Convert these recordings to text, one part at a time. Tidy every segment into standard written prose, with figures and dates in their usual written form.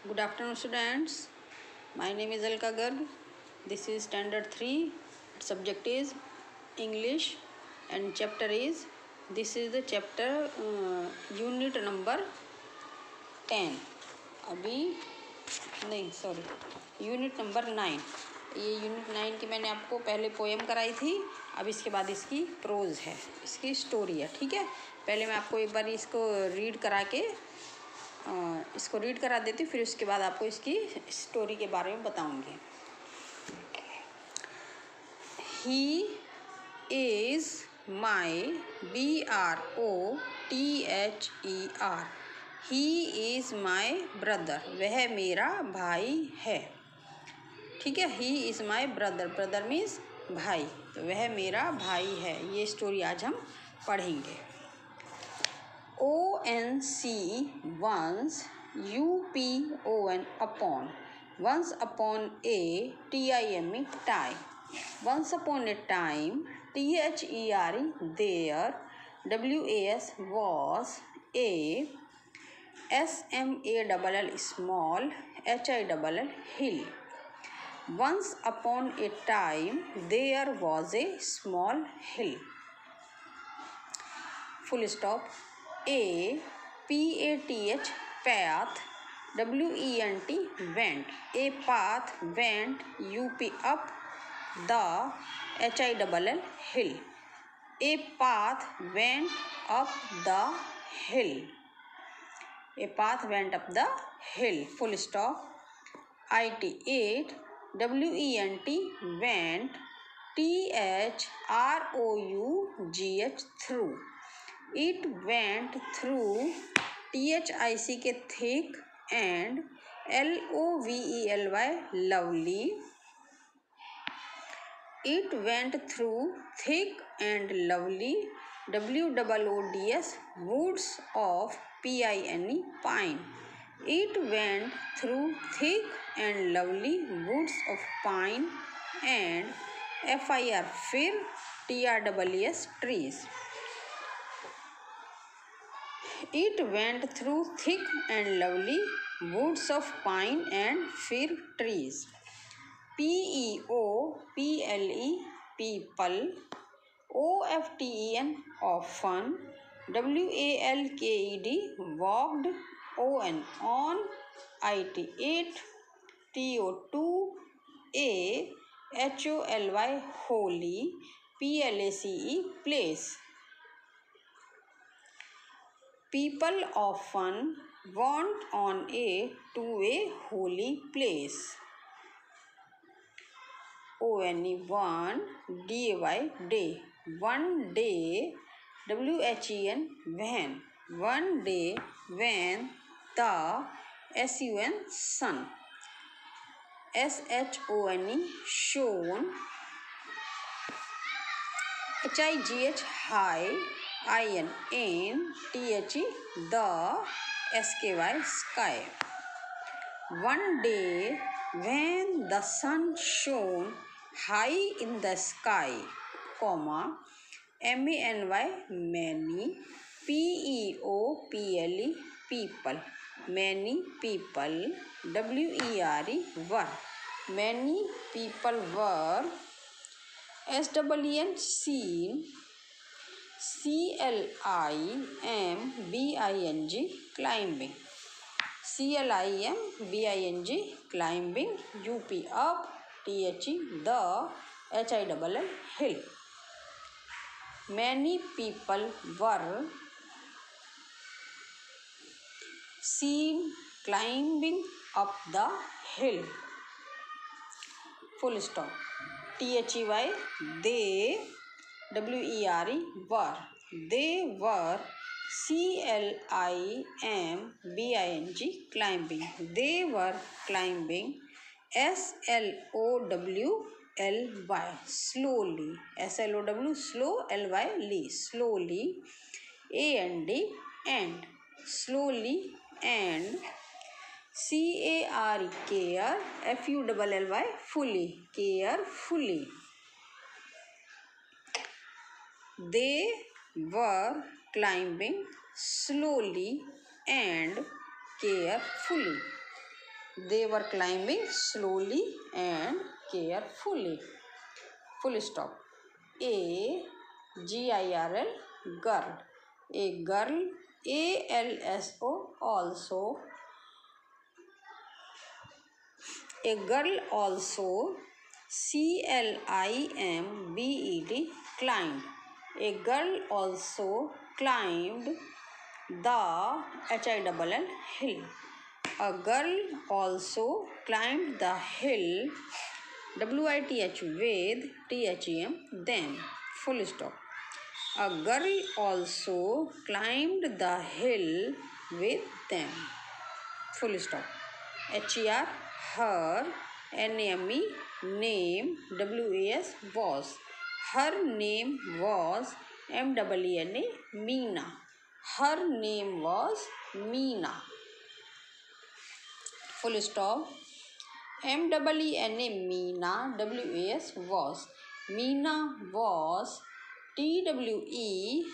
Good afternoon, students. My name is Alka Garg. This is Standard 3. Subject is English and chapter is, this is the chapter unit number 10. अभी नहीं sorry unit number 9. ये unit 9 की मैंने आपको पहले poem कराई थी. अब इसके बाद इसकी प्रोज है, इसकी स्टोरी है. ठीक है, पहले मैं आपको एक बार इसको रीड करा के इसको रीड करा देती हूँ, फिर उसके बाद आपको इसकी स्टोरी के बारे में बताऊंगी. He is my BROTHER. He is my brother. वह मेरा भाई है. ठीक है, he is my brother. Brother means भाई, तो वह मेरा भाई है. ये स्टोरी आज हम पढ़ेंगे. ONC once, UPON upon. Once upon a TIME time. Once upon a time THERE there. WAS was a. SMALL small. HILL hill. Once upon a time there was a small hill. Full stop. A PATH path. WENT went. A path went. UP up the HILL hill. A path went up the hill. A path went up the hill. Full stop. IT 8 WENT went. THROUGH through. It went through. THIC के thick and LOVELY lovely. It went through thick and lovely. WOODS woods of PINE pine. It went through thick and lovely woods of pine and FIR fir TRWS trees. It went through thick and lovely woods of pine and fir trees. PEOPLE people. OFTEN often. WALKED walked. ON on. IT 8 TO2 A HOLY holy. PLACE place. People often want on a to a holy place. ONE one DAY day. One day. WHEN when. One day when the SUN sun. SHONE shown. HIGH high. IN THE the SKY sky. One day when the sun shone high in the sky, comma, MANY many. PEOPLE people. Many people. WERE were. Many people were. SWN seen. CLIMBING climbing. CLIMBING climbing. UP up. THE the HILL hill. Many people were seen climbing up the hill. Full stop. THEY they. WERE were. They were. CLIMBING climbing. They were climbing. SLOWLY slowly. SLOW slow. LY slowly. AND and slowly and. CARE care. FULLY fully. Carefully. They were climbing slowly and carefully. They were climbing slowly and carefully. Full stop. A girl, girl. A girl, ALSO, also. A girl also, CLIMBED, climbed. A girl also climbed the HILL hill. A girl also climbed the hill, WITH with THEM, then. Full stop. A girl also climbed the hill with them. Full stop. HER, her, NAME, name, WAS, was. Her name was MEENA, Meena. Her name was Meena. Full stop. MEENA, Meena, WAS, was. Meena was, TWELVE,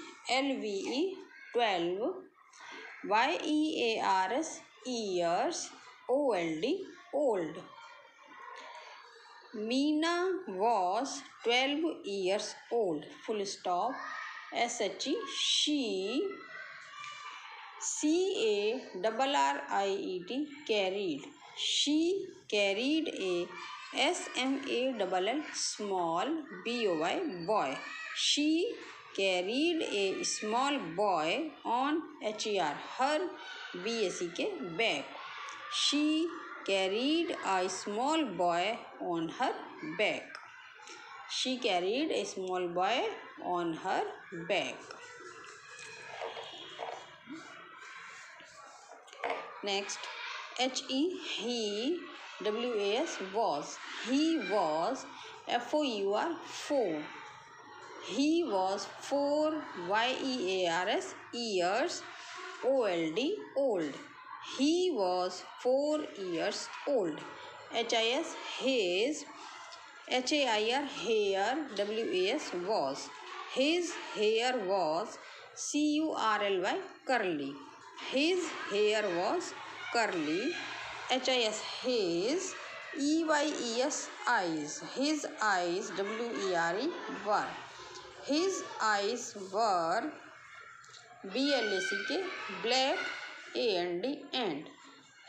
12, YEARS, years, OLD, old. Meena was 12 years old. Full stop. SHE, she. CARRIED, carried. She carried a SMALL, small, BOY, boy. She carried a small boy on HER, her, BACK, back. She carried a small boy on her back. She carried a small boy on her back. Next, he, WAS, was. He was, FOUR, 4. He was 4, YEARS, years, OLD, old. He was 4 years old. HIS, his. HAIR, hair, WAS, was. His hair was, CURLY, curly. His hair was curly. HIS, his. EYES, eyes. His eyes, WERE, were. His eyes were, BLACK, black, and.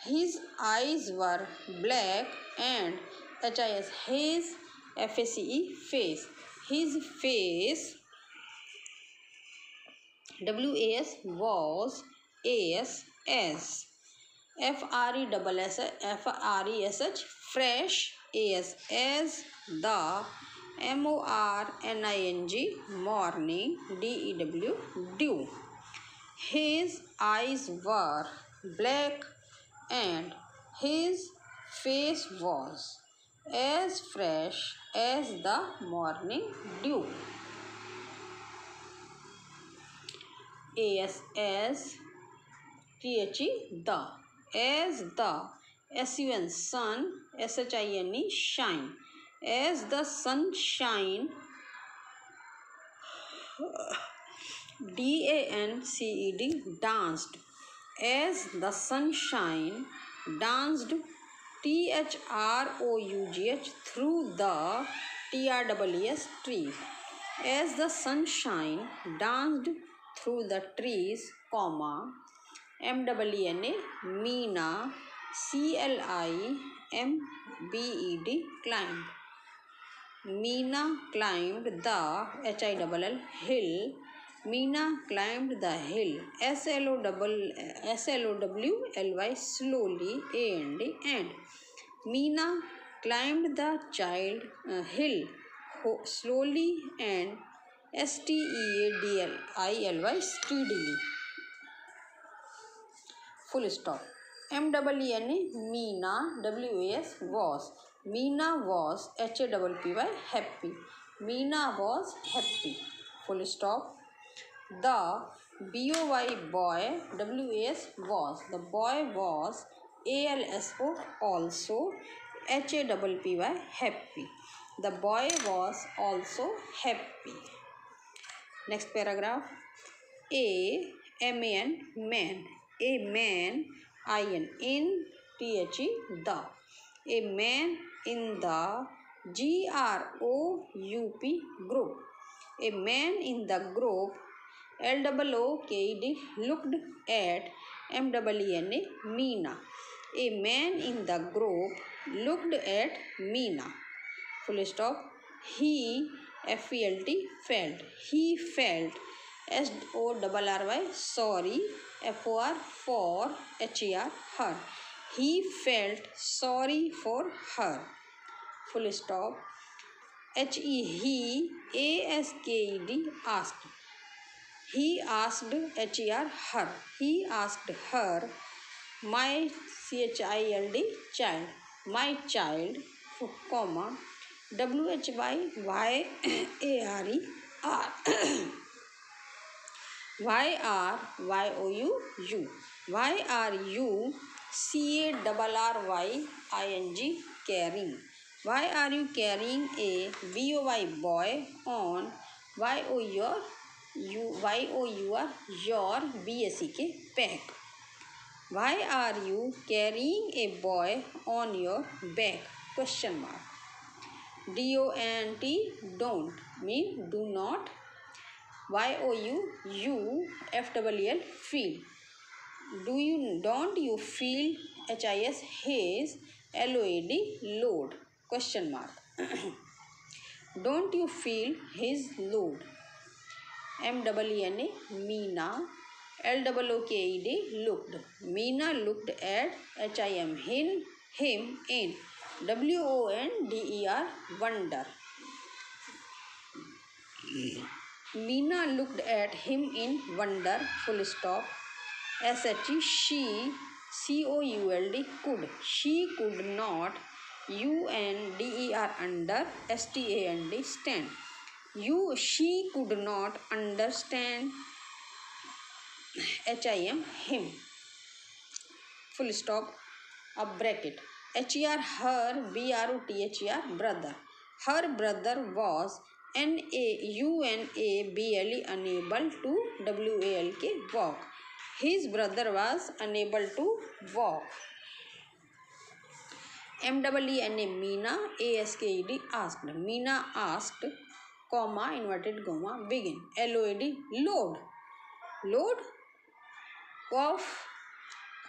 His eyes were black and. HIS, his. FACE, face. His face, WAS, was. AS, as. FRESH, fresh. AS, as. The. MORNING, morning. DEW, dew. His eyes were black and his face was as fresh as the morning dew. AS, THE, the. As the. SUN, sun. SHINE, shine. As the sun shine. DANCED, danced. As the sunshine danced, THROUGH, through the TREES, trees. As the sunshine danced through the trees, comma, MEENA, Meena, CLIMBED, climbed. Meena climbed the HILL hill. Meena climbed the hill. SLOWLY, slowly, and. Meena climbed the hill slowly and STEADLY, steadily. Full stop. MEENA, Meena, WAS, was. Meena was, HAPPY, happy. Meena was happy. Full stop. The BOY, boy, WAS, was. The boy was, ALSO, also, HAPPY, happy. The boy was also happy. Next paragraph. A man, man. A man, in THE, the. A man in the GROUP group. A man in the group LOOKED looked at MENA, Meena. A man in the group looked at Meena. Full stop. He FELT felt. He felt SORRY sorry FOR for HER her. He felt sorry for her. Full stop. He ASKED asked. He asked HER her. He asked her, my CHILD child, my child, comma, WHYYARE YRYOU. Why are you CARRYING carrying? Why are you carrying a BOY on YOUR your BSC के back? Why are you carrying a boy on your back? Question mark. DONT don't mean do not. YOU FWL feel. Don't you feel HIS his LOAD load? Question mark. Don't you feel his load? MENA Meena. LOOKED looked. Meena looked at HIM him in WONDER wonder. Meena looked at him in wonder. Full stop. SHE she COULD could. She could not UNDER under STAND stand. She could not understand HIM him. Full stop. A bracket. HER her BROTHER brother. Her brother was UNABLE unable to WALK walk. His brother was unable to walk. MENA Meena ASKED asked. Meena asked, comma, inverted comma, begin. LOAD load. Load of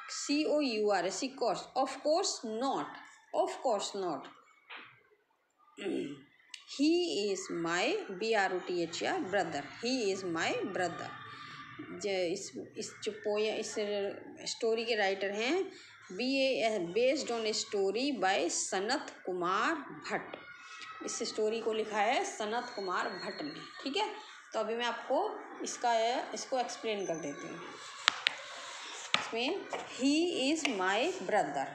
COURS course. Of course not. Of course not. He is my BROTHER brother. He is my brother. इस story के writer हैं based on a story by Sanat Kumar Bhatt. इस story को लिखा है सनत कुमार भट्ट ने. ठीक है, तो अभी मैं आपको इसको एक्सप्लेन कर देती हूँ. इसमें ही इज़ माई ब्रदर,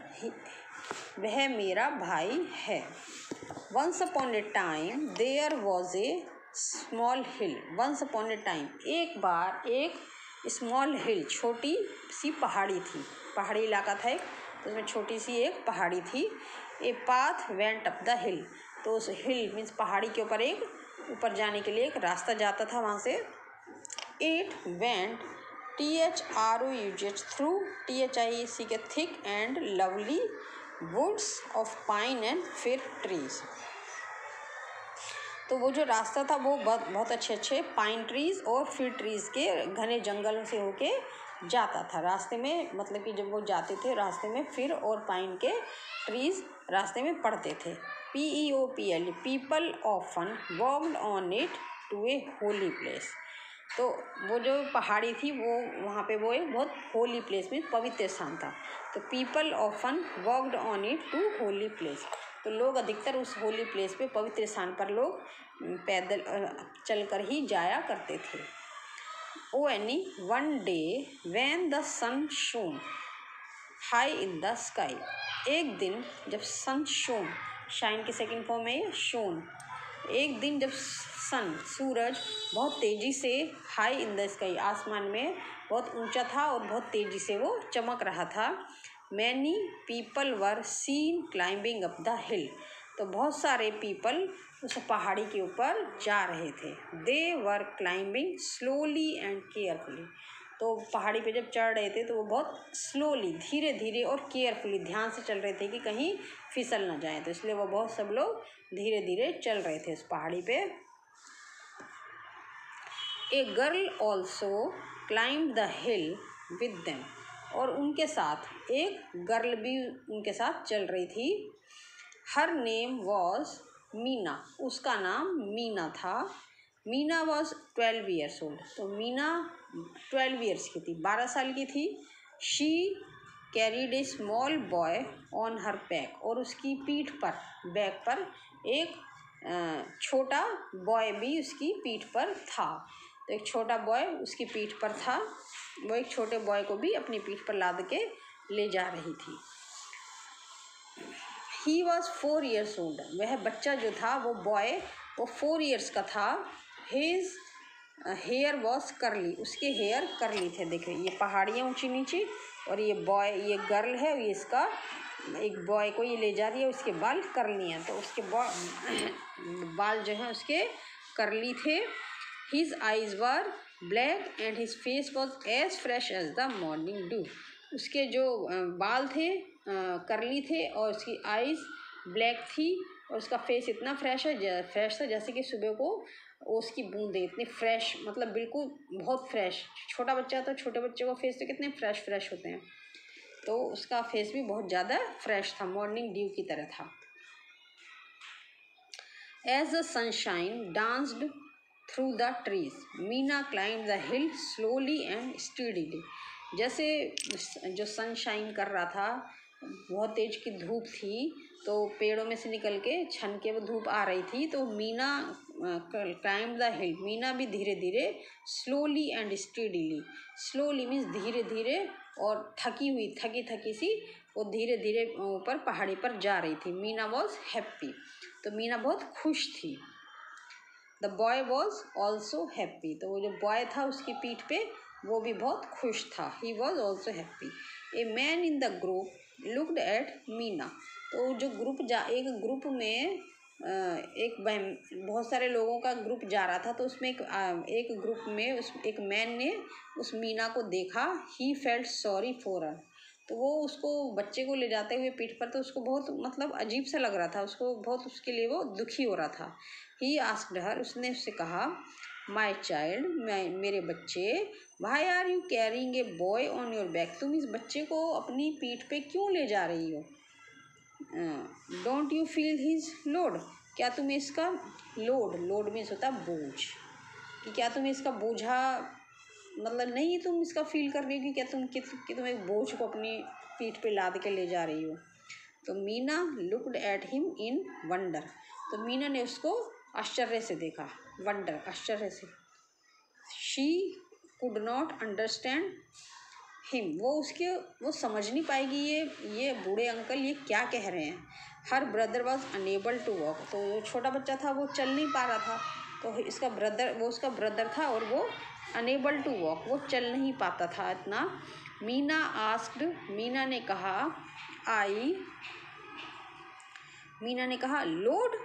वह मेरा भाई है. Once upon a time there was a small hill. Once upon a time, एक बार एक स्मॉल हिल, छोटी सी पहाड़ी थी. पहाड़ी इलाका था एक, तो उसमें छोटी सी एक पहाड़ी थी. A path went up the हिल. तो उस हिल मीन्स पहाड़ी के ऊपर एक ऊपर जाने के लिए एक रास्ता जाता था वहाँ से. It went THROUGH through THIC के thick and lovely woods of pine and fir trees. तो वो जो रास्ता था वो बहुत अच्छे पाइन ट्रीज़ और फिर ट्रीज़ के घने जंगल से होके जाता था. रास्ते में मतलब कि जब वो जाते थे रास्ते में फिर और पाइन के ट्रीज़ रास्ते में पड़ते थे. PEOPL people often walked on it to a holy place. तो वो जो पहाड़ी थी वो वहाँ पे वो एक बहुत होली प्लेस में पवित्र स्थान था. तो people often walked on it to holy place. तो लोग अधिकतर उस होली प्लेस पे पवित्र स्थान पर लोग पैदल चलकर ही जाया करते थे. One day when the sun shone high in the sky. एक दिन जब सन शोन, शाइन की सेकंड फॉर्म है शोन. एक दिन जब सन सूरज बहुत तेज़ी से हाई इन द स्काई आसमान में बहुत ऊंचा था और बहुत तेज़ी से वो चमक रहा था. Many people were seen climbing up the हिल. तो बहुत सारे पीपल उस पहाड़ी के ऊपर जा रहे थे. They were climbing slowly and carefully. तो पहाड़ी पे जब चढ़ रहे थे तो वो बहुत स्लोली, धीरे धीरे और केयरफुली, ध्यान से चल रहे थे कि कहीं फिसल ना जाए, तो इसलिए वो बहुत सब लोग धीरे धीरे चल रहे थे उस पहाड़ी पे। A girl also climb the hill with them, और उनके साथ एक गर्ल भी उनके साथ चल रही थी। हर नेम वॉज मीना, उसका नाम मीना था। मीना वॉज 12 ईयर्स ओल्ड, तो मीना 12 ईयर्स की थी, 12 साल की थी। She carried A small boy on her back, और उसकी पीठ पर, बैक पर एक छोटा बॉय भी उसकी पीठ पर था। तो एक छोटा बॉय उसकी पीठ पर था, वो एक छोटे बॉय को भी अपनी पीठ पर लाद के ले जा रही थी। ही वॉज 4 ईयर्स ओल्ड, वह बच्चा जो था, वो बॉय, वो 4 ईयर्स का था। हिज हेयर वॉज करली, उसके हेयर करली थे। देखिए ये पहाड़ियाँ ऊंची नीची, और ये बॉय, ये गर्ल है, ये इसका एक बॉय को ये ले जा रही है, उसके बाल करली हैं, तो उसके बाल जो हैं उसके करली थे। His eyes were black and his face was as fresh as the morning dew, उसके जो बाल थे करली थे, और उसकी आइज़ ब्लैक थी, और उसका फेस इतना फ्रेश था जैसे कि सुबह को उसकी बूंदें इतनी फ्रेश, मतलब बिल्कुल बहुत फ्रेश। छोटा बच्चा, तो छोटे बच्चे को फेस तो कितने फ्रेश होते हैं, तो उसका फेस भी बहुत ज़्यादा फ्रेश था, मॉर्निंग ड्यू की तरह था। As the sunshine danced through the trees, Meena climb the hill slowly and steadily, जैसे जो सनशाइन कर रहा था, बहुत तेज की धूप थी, तो पेड़ों में से निकल के छन के वो धूप आ रही थी, तो मीना क्लाइम्ब द हिल, मीना भी धीरे धीरे, slowly and steadily, slowly means धीरे धीरे, और थकी सी वो धीरे धीरे ऊपर पहाड़ी पर जा रही थी। मीना वॉज हैप्पी, तो मीना बहुत खुश थी। The boy was also happy, तो वो जो बॉय था उसकी पीठ पे वो भी बहुत खुश था। He was also happy. A man in the group looked at Meena, तो जो एक ग्रुप में बहुत सारे लोगों का ग्रुप जा रहा था, तो उसमें एक ग्रुप में एक मैन ने उस मीना को देखा। He felt sorry for her, तो वो उसको, बच्चे को ले जाते हुए पीठ पर, तो उसको बहुत मतलब अजीब सा लग रहा था, उसको बहुत, उसके लिए वो दुखी हो रहा था। ही आस्क्ड हर, उसने उससे कहा, माई चाइल्ड, मेरे बच्चे, why are you carrying a boy on your back, तुम इस बच्चे को अपनी पीठ पे क्यों ले जा रही हो? Don't you feel his load, क्या तुम्हें इसका लोड मीन्स होता है बोझ, कि क्या तुम्हें इसका बोझा, मतलब नहीं तुम इसका फील कर रही हो कि क्या तुम एक बोझ को अपनी पीठ पे लाद के ले जा रही हो? तो Meena looked at him in wonder, तो मीना ने उसको आश्चर्य से देखा, वंडर, आश्चर्य से। She could not understand him, वो समझ नहीं पाएगी ये बूढ़े अंकल ये क्या कह रहे हैं। Her brother was unable to walk, तो जो छोटा बच्चा था वो चल नहीं पा रहा था, तो उसका ब्रदर था, और वो अनेबल टू वॉक, वो चल नहीं पाता था इतना। मीना आस्क्ड, मीना ने कहा load,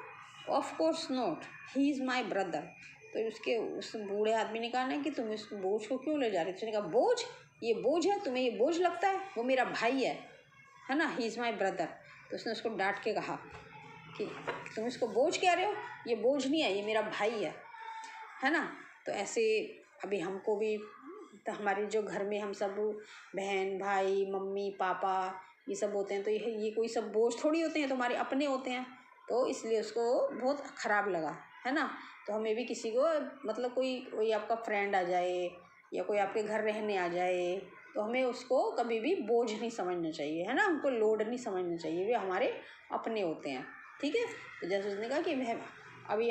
of course not, he is my brother, तो उस बूढ़े आदमी ने कहा ना कि तुम इस बोझ को क्यों ले जा रहे हो? उसने कहा बोझ, ये बोझ है, तुम्हें ये बोझ लगता है? वो मेरा भाई है ना, ही इज़ माई ब्रदर। तो उसने उसको डांट के कहा कि तुम इसको बोझ कह रहे हो, ये बोझ नहीं है, ये मेरा भाई है ना। तो ऐसे अभी हमको भी, तो हमारे जो घर में हम सब बहन भाई मम्मी पापा ये सब होते हैं, तो ये कोई सब बोझ थोड़ी होते हैं, तुम्हारे अपने होते हैं, तो इसलिए उसको बहुत ख़राब लगा, है ना। तो हमें भी किसी को, मतलब कोई आपका फ्रेंड आ जाए या कोई आपके घर रहने आ जाए, तो हमें उसको कभी भी बोझ नहीं समझना चाहिए, है ना, उनको लोड नहीं समझना चाहिए, वे हमारे अपने होते हैं, ठीक है। तो जैसे उसने कहा कि अभी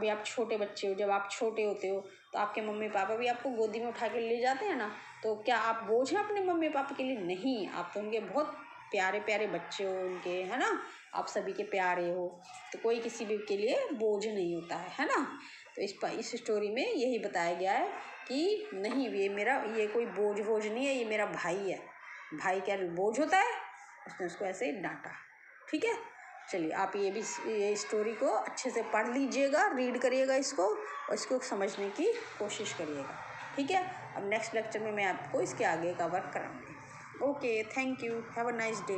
आप छोटे बच्चे हो, जब आप छोटे होते हो तो आपके मम्मी पापा भी आपको गोदी में उठा के ले जाते हैं ना, तो क्या आप बोझ हैं अपने मम्मी पापा के लिए? नहीं, आप तो उनके बहुत प्यारे प्यारे बच्चे हो उनके, है ना, आप सभी के प्यारे हो, तो कोई किसी भी के लिए बोझ नहीं होता है ना। तो इस स्टोरी में यही बताया गया है कि नहीं, ये कोई बोझ नहीं है, ये मेरा भाई है। भाई क्या बोझ होता है? उसने उसको ऐसे ही डांटा, ठीक है। चलिए आप ये स्टोरी को अच्छे से पढ़ लीजिएगा, रीड करिएगा इसको, और इसको समझने की कोशिश करिएगा। ठीक है। अब नेक्स्ट लेक्चर में मैं आपको इसके आगे का वर्क कराऊंगी। Okay, thank you, have a nice day.